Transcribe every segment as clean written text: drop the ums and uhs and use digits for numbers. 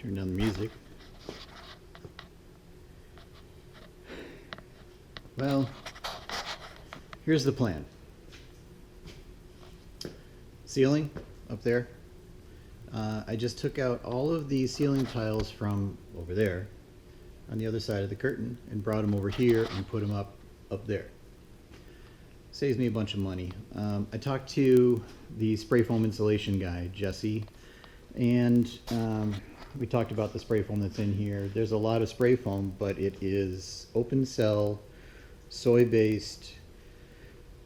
Turn down the music. Well, here's the plan. Ceiling up there. I just took out all of the ceiling tiles from over there on the other side of the curtain and brought them over here and put them up there. Saves me a bunch of money. I talked to the spray foam insulation guy, Jesse, and we talked about the spray foam that's in here. There's a lot of spray foam, but it is open cell, soy-based.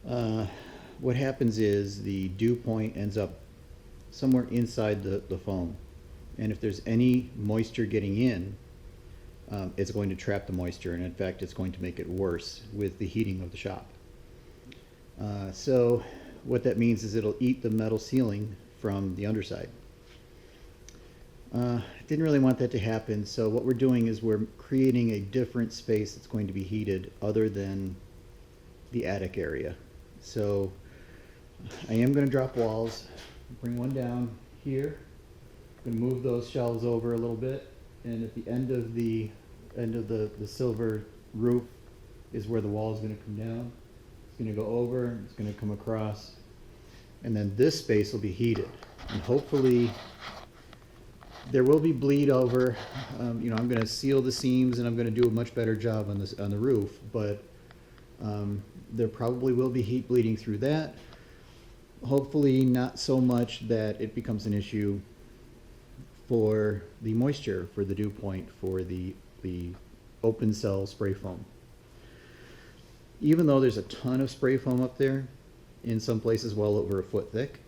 What happens is the dew point ends up somewhere inside the foam, and if there's any moisture getting in, it's going to trap the moisture, and in fact it's going to make it worse with the heating of the shop. So what that means is it'll eat the metal ceiling from the underside. Didn't really want that to happen, so what we're doing is we're creating a different space that's going to be heated other than the attic area. So I am going to drop walls, bring one down here, I'm going to move those shelves over a little bit, and at the end of the silver roof is where the wall is going to come down. It's going to go over, it's going to come across, and then this space will be heated, and hopefully there will be bleed over. I'm going to seal the seams, and I'm going to do a much better job on the roof, but there probably will be heat bleeding through that. Hopefully not so much that it becomes an issue for the moisture, for the dew point, for the open cell spray foam. Even though there's a ton of spray foam up there, in some places well over a foot thick,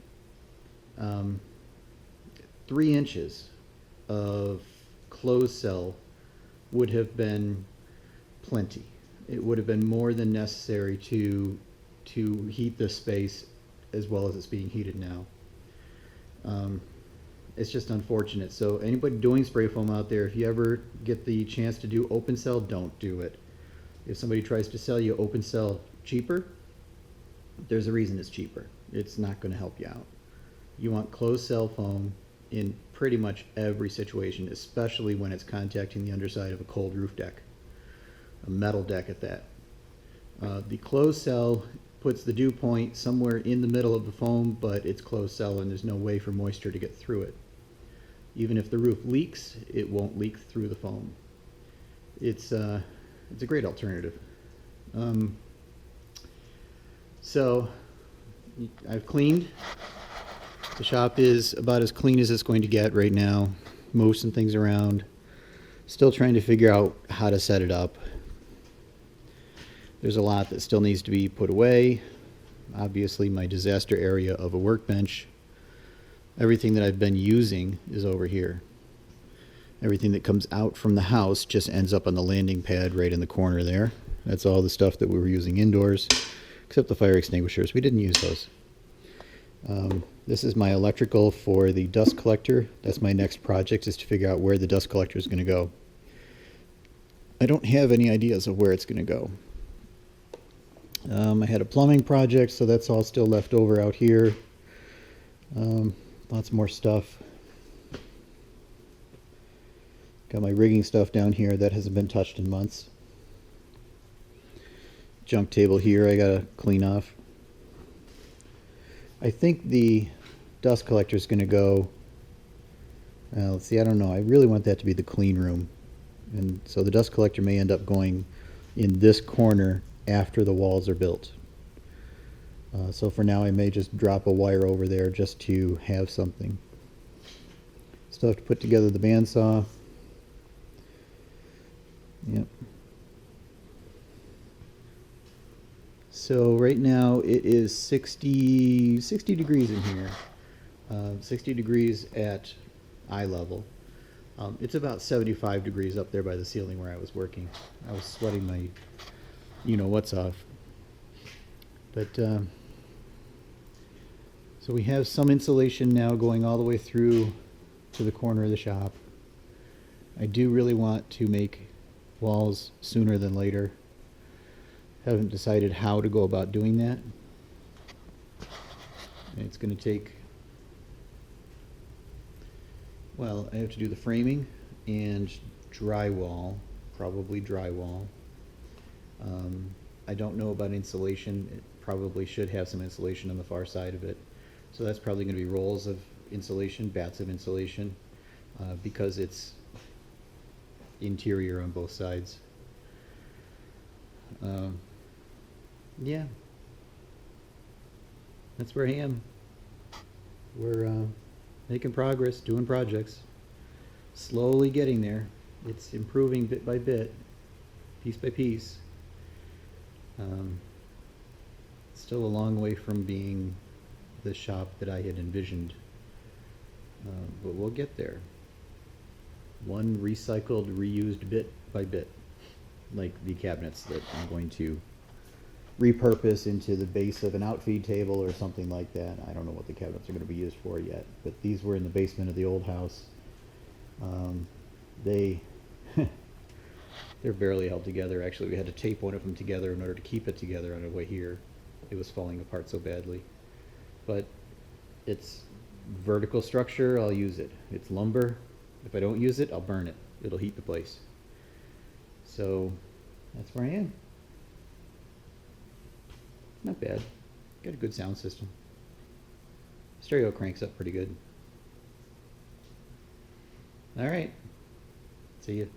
3 inches of closed cell would have been plenty. It would have been more than necessary to heat this space as well as it's being heated now. It's just unfortunate. So anybody doing spray foam out there, if you ever get the chance to do open cell, don't do it. If somebody tries to sell you open cell cheaper, there's a reason it's cheaper. It's not going to help you out. You want closed cell foam in pretty much every situation, especially when it's contacting the underside of a cold roof deck, a metal deck at that. The closed cell puts the dew point somewhere in the middle of the foam, but it's closed cell and there's no way for moisture to get through it. Even if the roof leaks, it won't leak through the foam. It's a great alternative. So I've cleaned. The shop is about as clean as it's going to get right now. Moved some things around. Still trying to figure out how to set it up. There's a lot that still needs to be put away. Obviously, my disaster area of a workbench. Everything that I've been using is over here. Everything that comes out from the house just ends up on the landing pad right in the corner there. That's all the stuff that we were using indoors, except the fire extinguishers. We didn't use those. This is my electrical for the dust collector. That's my next project, is to figure out where the dust collector is going to go. I don't have any ideas of where it's going to go. I had a plumbing project, so that's all still left over out here. Lots more stuff. Got my rigging stuff down here that hasn't been touched in months. Junk table here I gotta clean off. I think the dust collector is going to go, let's see, I don't know. I really want that to be the clean room. And so the dust collector may end up going in this corner after the walls are built. So for now I may just drop a wire over there just to have something. Still have to put together the bandsaw. Yep. So right now it is 60 degrees in here. 60 degrees at eye level. It's about 75 degrees up there by the ceiling where I was working. I was sweating my what's off. But so we have some insulation now going all the way through to the corner of the shop. I do really want to make walls sooner than later. Haven't decided how to go about doing that. And it's going to take, well, I have to do the framing, and drywall, probably drywall. I don't know about insulation. It probably should have some insulation on the far side of it. So that's probably going to be rolls of insulation, bats of insulation, because it's interior on both sides. Yeah, that's where I am. We're making progress, doing projects, slowly getting there. It's improving bit by bit, piece by piece. Still a long way from being the shop that I had envisioned, but we'll get there. One recycled, reused bit by bit, like the cabinets that I'm going to repurpose into the base of an outfeed table or something like that. I don't know what the cabinets are going to be used for yet, but these were in the basement of the old house. They they're barely held together. Actually, we had to tape one of them together in order to keep it together on the way here. It was falling apart so badly. But it's vertical structure, I'll use it. It's lumber. If I don't use it, I'll burn it. It'll heat the place. So that's where I am. Not bad. Got a good sound system. Stereo cranks up pretty good. All right. See you.